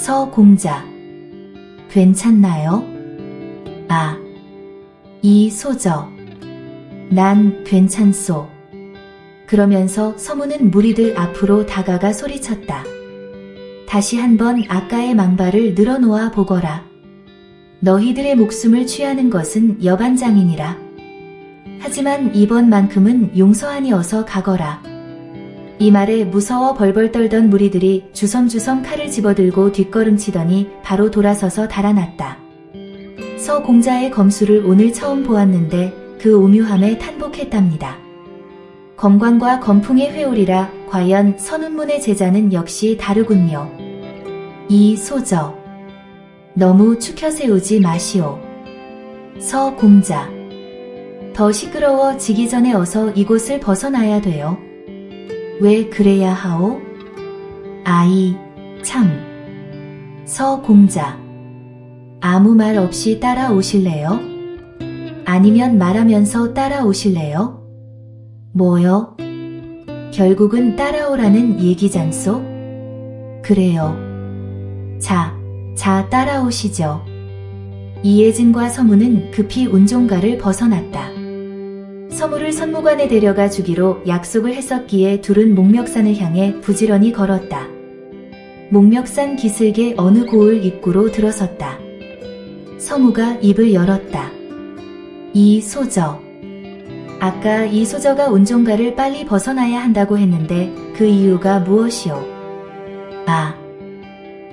서공자. 괜찮나요? 아, 이소저. 난 괜찮소. 그러면서 서무는 무리들 앞으로 다가가 소리쳤다. 다시 한번 아까의 망발을 늘어놓아 보거라. 너희들의 목숨을 취하는 것은 여반장이니라. 하지만 이번만큼은 용서하니 어서 가거라. 이 말에 무서워 벌벌 떨던 무리들이 주섬주섬 칼을 집어들고 뒷걸음치더니 바로 돌아서서 달아났다. 서공자의 검수를 오늘 처음 보았는데 그 오묘함에 탄복했답니다. 검광과 검풍의 회오리라 과연 선운문의 제자는 역시 다르군요. 이소저. 너무 축혀 세우지 마시오. 서공자. 더 시끄러워지기 전에 어서 이곳을 벗어나야 돼요. 왜 그래야 하오? 아이, 참. 서공자. 아무 말 없이 따라오실래요? 아니면 말하면서 따라오실래요? 뭐요? 결국은 따라오라는 얘기잖소? 그래요. 자, 따라오시죠. 이혜진과 서무는 급히 운종가를 벗어났다. 서무를 선무관에 데려가 주기로 약속을 했었기에 둘은 목멱산을 향해 부지런히 걸었다. 목멱산 기슭의 어느 고을 입구로 들어섰다. 서무가 입을 열었다. 이소저. 아까 이소저가 운종가를 빨리 벗어나야 한다고 했는데 그 이유가 무엇이오? 아,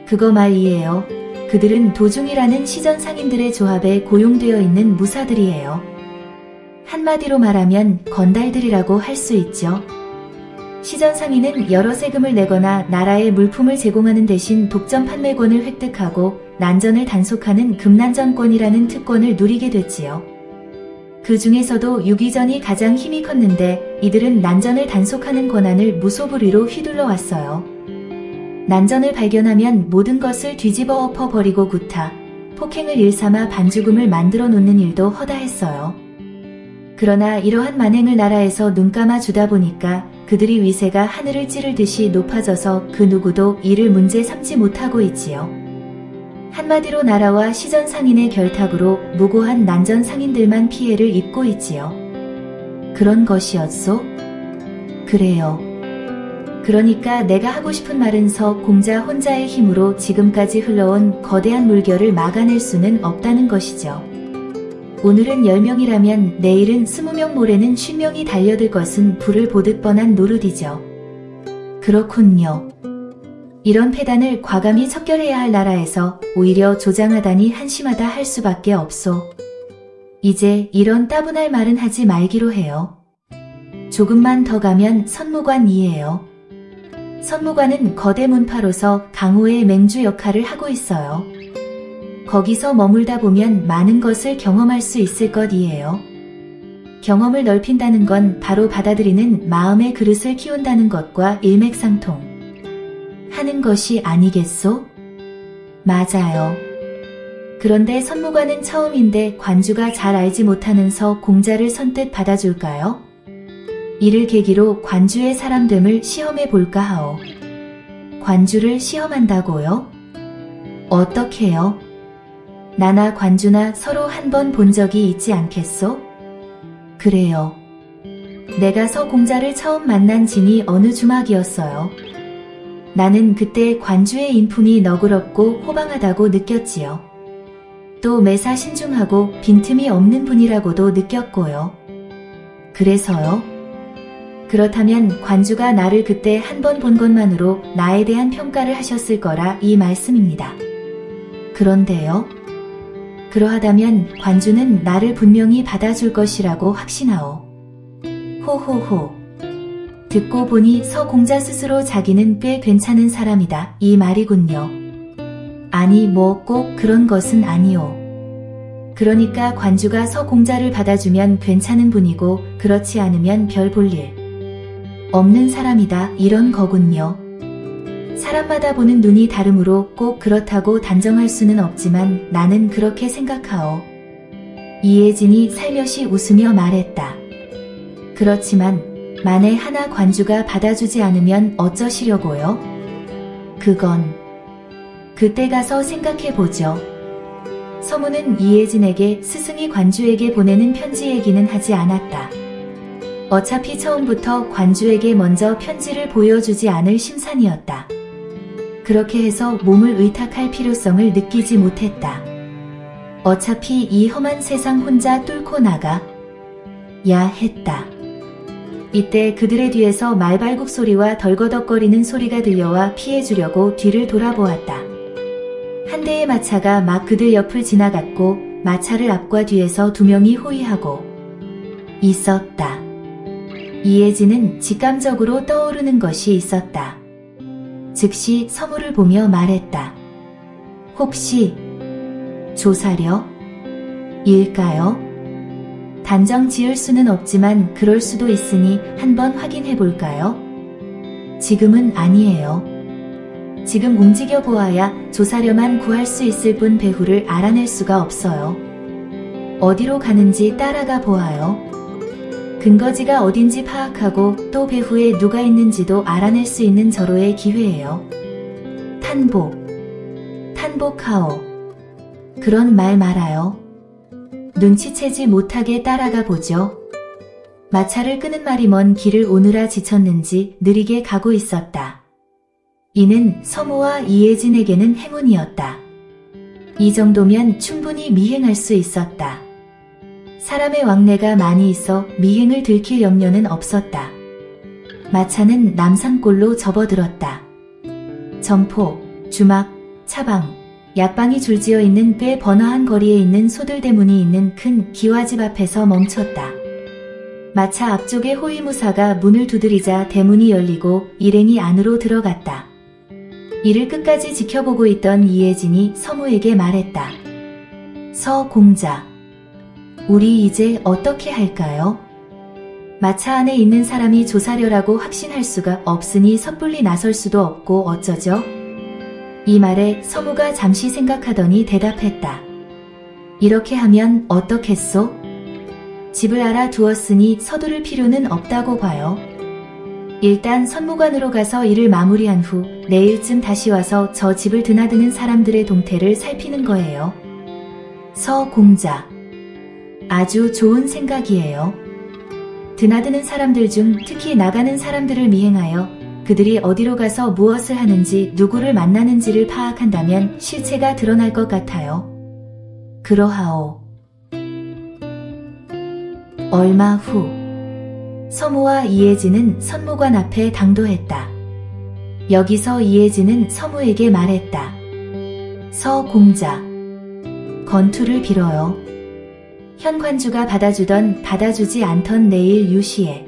그거 말이에요. 그들은 도중이라는 시전 상인들의 조합에 고용되어 있는 무사들이에요. 한마디로 말하면 건달들이라고 할 수 있죠. 시전 상인은 여러 세금을 내거나 나라에 물품을 제공하는 대신 독점 판매권을 획득하고 난전을 단속하는 금난전권이라는 특권을 누리게 됐지요. 그 중에서도 유기전이 가장 힘이 컸는데 이들은 난전을 단속하는 권한을 무소불위로 휘둘러 왔어요. 난전을 발견하면 모든 것을 뒤집어 엎어버리고 구타, 폭행을 일삼아 반죽음을 만들어 놓는 일도 허다했어요. 그러나 이러한 만행을 나라에서 눈감아 주다 보니까 그들이 위세가 하늘을 찌르듯이 높아져서 그 누구도 이를 문제 삼지 못하고 있지요. 한마디로 나라와 시전 상인의 결탁으로 무고한 난전 상인들만 피해를 입고 있지요. 그런 것이었소? 그래요. 그러니까 내가 하고 싶은 말은 서공자 혼자의 힘으로 지금까지 흘러온 거대한 물결을 막아낼 수는 없다는 것이죠. 오늘은 10명이라면 내일은 20명, 모레는 50명이 달려들 것은 불을 보듯 뻔한 노릇이죠. 그렇군요. 이런 패단을 과감히 척결해야 할 나라에서 오히려 조장하다니 한심하다 할 수밖에 없소. 이제 이런 따분할 말은 하지 말기로 해요. 조금만 더 가면 선무관이에요. 선무관은 거대 문파로서 강호의 맹주 역할을 하고 있어요. 거기서 머물다 보면 많은 것을 경험할 수 있을 것이에요. 경험을 넓힌다는 건 바로 받아들이는 마음의 그릇을 키운다는 것과 일맥상통 하는 것이 아니겠소? 맞아요. 그런데 선무관은 처음인데 관주가 잘 알지 못하는 서공자를 선뜻 받아줄까요? 이를 계기로 관주의 사람됨을 시험해 볼까 하오. 관주를 시험한다고요? 어떻게요? 나나 관주나 서로 한 번 본 적이 있지 않겠소? 그래요. 내가 서공자를 처음 만난 진이 어느 주막이었어요. 나는 그때 관주의 인품이 너그럽고 호방하다고 느꼈지요. 또 매사 신중하고 빈틈이 없는 분이라고도 느꼈고요. 그래서요? 그렇다면 관주가 나를 그때 한 번 본 것만으로 나에 대한 평가를 하셨을 거라 이 말씀입니다. 그런데요? 그러하다면 관주는 나를 분명히 받아줄 것이라고 확신하오. 호호호. 듣고 보니 서공자 스스로 자기는 꽤 괜찮은 사람이다 이 말이군요. 아니 뭐 꼭 그런 것은 아니오. 그러니까 관주가 서공자를 받아주면 괜찮은 분이고 그렇지 않으면 별 볼 일 없는 사람이다 이런 거군요. 사람마다 보는 눈이 다르므로 꼭 그렇다고 단정할 수는 없지만 나는 그렇게 생각하오. 이혜진이 살며시 웃으며 말했다. 그렇지만 만에 하나 관주가 받아주지 않으면 어쩌시려고요? 그때 가서 생각해보죠. 서무는 이혜진에게 스승이 관주에게 보내는 편지 얘기는 하지 않았다. 어차피 처음부터 관주에게 먼저 편지를 보여주지 않을 심산이었다. 그렇게 해서 몸을 의탁할 필요성을 느끼지 못했다. 어차피 이 험한 세상 혼자 뚫고 나가 야 했다. 이때 그들의 뒤에서 말발굽 소리와 덜거덕거리는 소리가 들려와 피해주려고 뒤를 돌아보았다. 한 대의 마차가 막 그들 옆을 지나갔고 마차를 앞과 뒤에서 두 명이 호위하고 있었다. 이혜진은 직감적으로 떠오르는 것이 있었다. 즉시 서무를 보며 말했다. 혹시 조사려? 일까요? 단정 지을 수는 없지만 그럴 수도 있으니 한번 확인해 볼까요? 지금은 아니에요. 지금 움직여 보아야 조사려만 구할 수 있을 뿐 배후를 알아낼 수가 없어요. 어디로 가는지 따라가 보아요. 근거지가 어딘지 파악하고 또 배후에 누가 있는지도 알아낼 수 있는 절호의 기회예요. 탄복하오. 그런 말 말아요. 눈치채지 못하게 따라가 보죠. 마차를 끄는 말이 먼 길을 오느라 지쳤는지 느리게 가고 있었다. 이는 서무와 이혜진에게는 행운이었다. 이 정도면 충분히 미행할 수 있었다. 사람의 왕래가 많이 있어 미행을 들킬 염려는 없었다. 마차는 남산골로 접어들었다. 점포, 주막, 차방, 약방이 줄지어 있는 꽤 번화한 거리에 있는 소들대문이 있는 큰 기와집 앞에서 멈췄다. 마차 앞쪽에 호위무사가 문을 두드리자 대문이 열리고 일행이 안으로 들어갔다. 이를 끝까지 지켜보고 있던 이혜진이 서무에게 말했다. 서공자, 우리 이제 어떻게 할까요? 마차 안에 있는 사람이 조사려라고 확신할 수가 없으니 섣불리 나설 수도 없고 어쩌죠? 이 말에 서무가 잠시 생각하더니 대답했다. 이렇게 하면 어떻겠소? 집을 알아두었으니 서두를 필요는 없다고 봐요. 일단 선무관으로 가서 일을 마무리한 후 내일쯤 다시 와서 저 집을 드나드는 사람들의 동태를 살피는 거예요. 서공자, 아주 좋은 생각이에요. 드나드는 사람들 중 특히 나가는 사람들을 미행하여 그들이 어디로 가서 무엇을 하는지 누구를 만나는지를 파악한다면 실체가 드러날 것 같아요. 그러하오. 얼마 후 서무와 이혜진은 선무관 앞에 당도했다. 여기서 이혜진은 서무에게 말했다. 서공자, 건투를 빌어요. 현 관주가 받아주지 않던 내일 유시에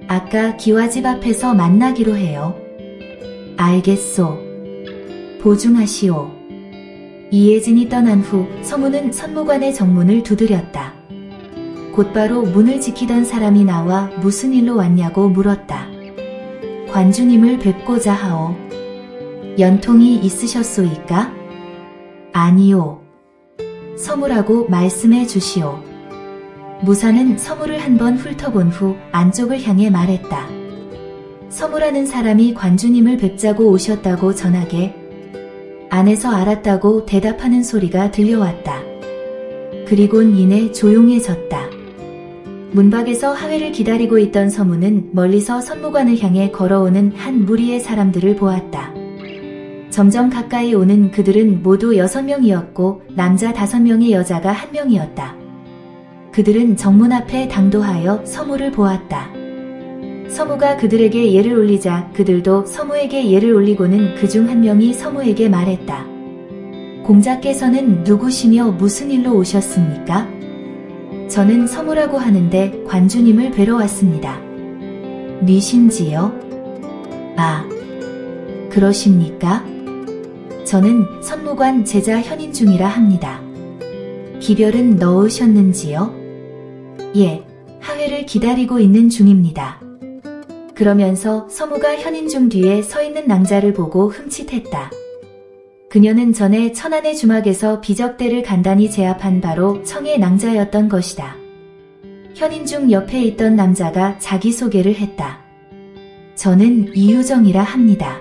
아까 기와집 앞에서 만나기로 해요. 알겠소. 보증하시오. 이혜진이 떠난 후 서무는 선무관의 정문을 두드렸다. 곧바로 문을 지키던 사람이 나와 무슨 일로 왔냐고 물었다. 관주님을 뵙고자 하오. 연통이 있으셨소이까? 아니오. 서무라고 말씀해 주시오. 무사는 서무를 한번 훑어본 후 안쪽을 향해 말했다. 서무라는 사람이 관주님을 뵙자고 오셨다고 전하게. 안에서 알았다고 대답하는 소리가 들려왔다. 그리곤 이내 조용해졌다. 문밖에서 하회를 기다리고 있던 서무는 멀리서 선무관을 향해 걸어오는 한 무리의 사람들을 보았다. 점점 가까이 오는 그들은 모두 6명이었고 남자 5명의 여자가 1명이었다. 그들은 정문 앞에 당도하여 서무를 보았다. 서무가 그들에게 예를 올리자 그들도 서무에게 예를 올리고는 그중 1명이 서무에게 말했다. 공자께서는 누구시며 무슨 일로 오셨습니까? 저는 서무라고 하는데 관주님을 뵈러 왔습니다. 니신지요? 아, 그러십니까? 저는 선무관 제자 현인중이라 합니다. 기별은 넣으셨는지요? 예, 하회를 기다리고 있는 중입니다. 그러면서 서무가 현인중 뒤에 서 있는 낭자를 보고 흠칫했다. 그녀는 전에 천안의 주막에서 비적대를 간단히 제압한 바로 청의 낭자였던 것이다. 현인중 옆에 있던 남자가 자기소개를 했다. 저는 이유정이라 합니다.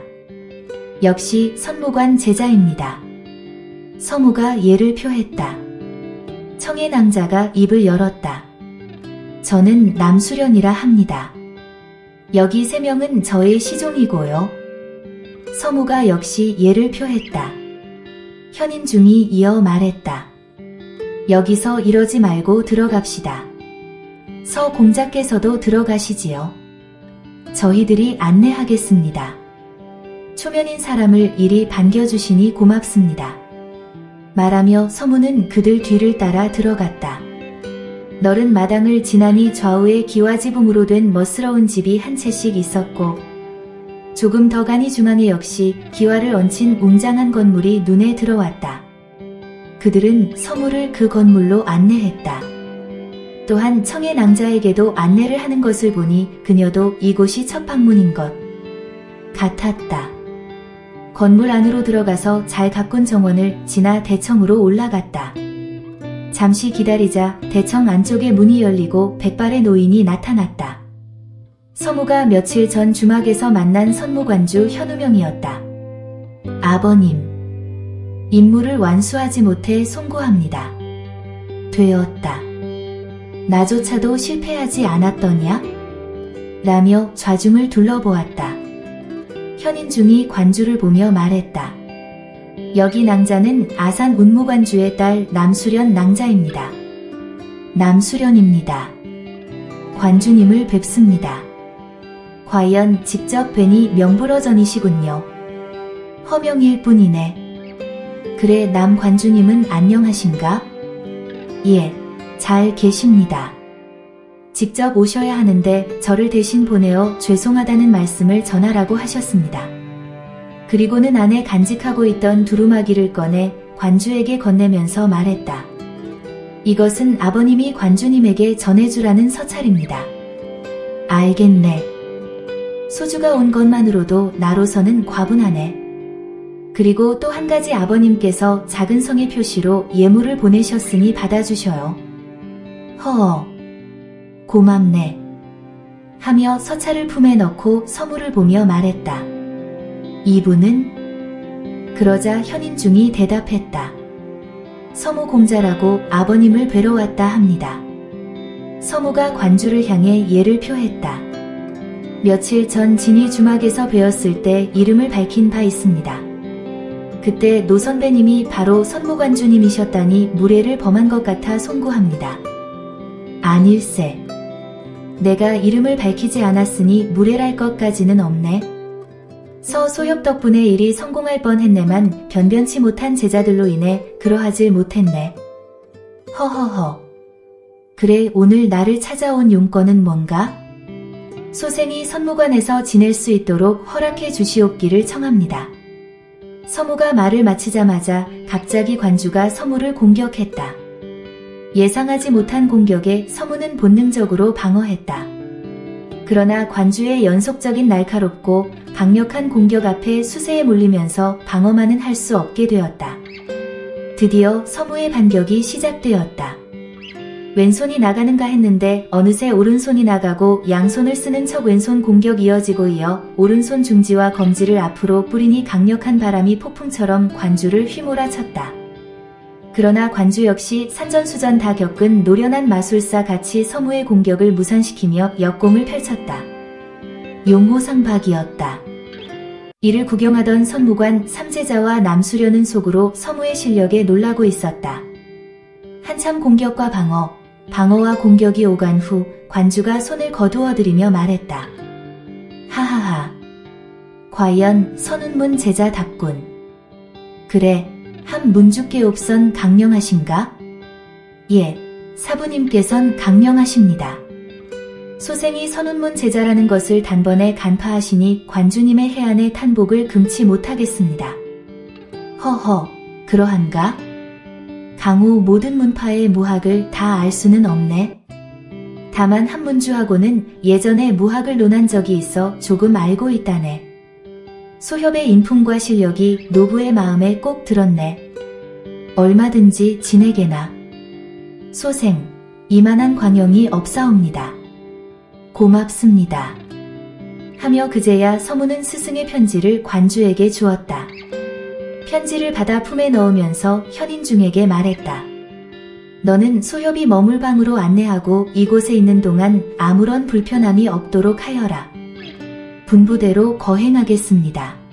역시 선무관 제자입니다. 서무가 예를 표했다. 청의 낭자가 입을 열었다. 저는 남수련이라 합니다. 여기 3명은 저의 시종이고요. 서무가 역시 예를 표했다. 현인중이 이어 말했다. 여기서 이러지 말고 들어갑시다. 서 공자께서도 들어가시지요. 저희들이 안내하겠습니다. 초면인 사람을 이리 반겨주시니 고맙습니다. 말하며 서무는 그들 뒤를 따라 들어갔다. 넓은 마당을 지나니 좌우에 기와지붕으로 된 멋스러운 집이 한 채씩 있었고 조금 더 가니 중앙에 역시 기와를 얹힌 웅장한 건물이 눈에 들어왔다. 그들은 서무를 그 건물로 안내했다. 또한 청의 낭자에게도 안내를 하는 것을 보니 그녀도 이곳이 첫 방문인 것 같았다. 건물 안으로 들어가서 잘 가꾼 정원을 지나 대청으로 올라갔다. 잠시 기다리자 대청 안쪽에 문이 열리고 백발의 노인이 나타났다. 서무가 며칠 전 주막에서 만난 선무관주 현우명이었다. 아버님, 임무를 완수하지 못해 송구합니다. 되었다. 나조차도 실패하지 않았더냐? 라며 좌중을 둘러보았다. 현인중이 관주를 보며 말했다. 여기 낭자는 아산 운무관주의 딸 남수련 낭자입니다. 남수련입니다. 관주님을 뵙습니다. 과연 직접 뵈니 명불허전이시군요. 허명일 뿐이네. 그래, 남 관주님은 안녕하신가? 예, 잘 계십니다. 직접 오셔야 하는데 저를 대신 보내어 죄송하다는 말씀을 전하라고 하셨습니다. 그리고는 안에 간직하고 있던 두루마기를 꺼내 관주에게 건네면서 말했다. 이것은 아버님이 관주님에게 전해주라는 서찰입니다. 알겠네. 소주가 온 것만으로도 나로서는 과분하네. 그리고 또 한 가지 아버님께서 작은 성의 표시로 예물을 보내셨으니 받아주셔요. 허어, 고맙네. 하며 서찰을 품에 넣고 서무를 보며 말했다. 이분은? 그러자 현인중이 대답했다. 서무 공자라고 아버님을 뵈러 왔다 합니다. 서무가 관주를 향해 예를 표했다. 며칠 전 진이 주막에서 뵈었을 때 이름을 밝힌 바 있습니다. 그때 노 선배님이 바로 선무관주님이셨다니 무례를 범한 것 같아 송구합니다. 아닐세. 내가 이름을 밝히지 않았으니 무례랄 것까지는 없네. 서소협 덕분에 일이 성공할 뻔했네만 변변치 못한 제자들로 인해 그러하질 못했네. 허허허. 그래, 오늘 나를 찾아온 용건은 뭔가? 소생이 선무관에서 지낼 수 있도록 허락해 주시옵기를 청합니다. 서무가 말을 마치자마자 갑자기 관주가 서무를 공격했다. 예상하지 못한 공격에 서무는 본능적으로 방어했다. 그러나 관주의 연속적인 날카롭고 강력한 공격 앞에 수세에 몰리면서 방어만은 할 수 없게 되었다. 드디어 서무의 반격이 시작되었다. 왼손이 나가는가 했는데 어느새 오른손이 나가고 양손을 쓰는 척 왼손 공격 이어지고 이어 오른손 중지와 검지를 앞으로 뿌리니 강력한 바람이 폭풍처럼 관주를 휘몰아쳤다. 그러나 관주 역시 산전수전 다 겪은 노련한 마술사 같이 서무의 공격을 무산시키며 역공을 펼쳤다. 용호상박이었다. 이를 구경하던 선무관 삼제자와 남수련은 속으로 서무의 실력에 놀라고 있었다. 한참 공격과 방어와 공격이 오간 후 관주가 손을 거두어들이며 말했다. 하하하. 과연 선운문 제자답군. 그래, 한 문주께 옵선 강령하신가? 예, 사부님께선 강령하십니다. 소생이 선운문 제자라는 것을 단번에 간파하시니 관주님의 해안의 탄복을 금치 못하겠습니다. 허허, 그러한가? 강호 모든 문파의 무학을 다 알 수는 없네. 다만 한문주하고는 예전에 무학을 논한 적이 있어 조금 알고 있다네. 소협의 인품과 실력이 노부의 마음에 꼭 들었네. 얼마든지 진에게나. 소생, 이만한 광영이 없사옵니다. 고맙습니다. 하며 그제야 서문은 스승의 편지를 관주에게 주었다. 편지를 받아 품에 넣으면서 현인중에게 말했다. 너는 소협이 머물 방으로 안내하고 이곳에 있는 동안 아무런 불편함이 없도록 하여라. 분부대로 거행하겠습니다.